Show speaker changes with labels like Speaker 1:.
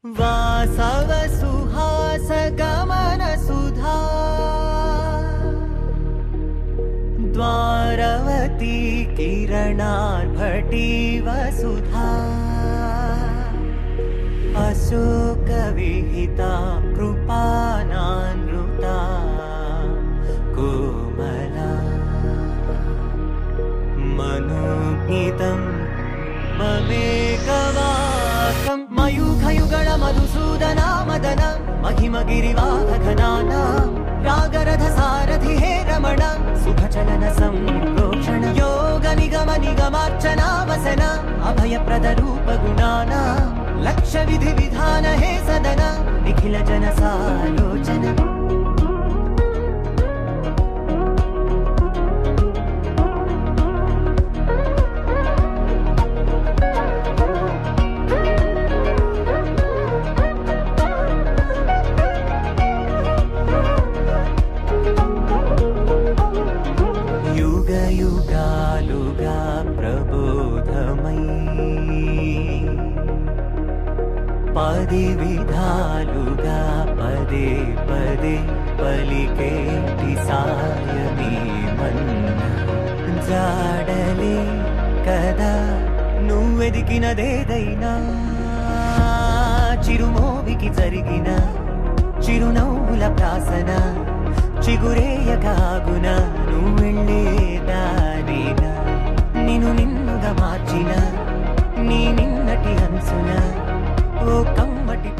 Speaker 1: वासव सुहास गमन सुधा द्वारवती किरणार्भटी वसुधा अशोक विहिता कृपानानृता कोमला मनोज्ञितं ममेकवाकं मयूखयुगळ मधुसूदना मदन महिमगिरिवाहघनाना रागरथ सारथि हे रमण सुखचलन संप्रोक्षण योग निगम निगमार्चना वसन अभयप्रद रूप गुणाना लक्ष विधि विधान हे सदन निखिल जन सालोचन युग युगालुगा प्रबोधमयी पदि विधालुगा पदे पदे पलिकेटि सायमे मन्न जाडले कदा నువ్వెదికినదేదైనా చిరుమోవికి జరిగిన చిరునవ్వుల ప్రాసన చిగురేయకాగున నువ్వెళ్ళేదానేనా నిన్ను నిన్నుగా మార్చిన నీ నిన్నటి హంసున ఓ కమ్మటి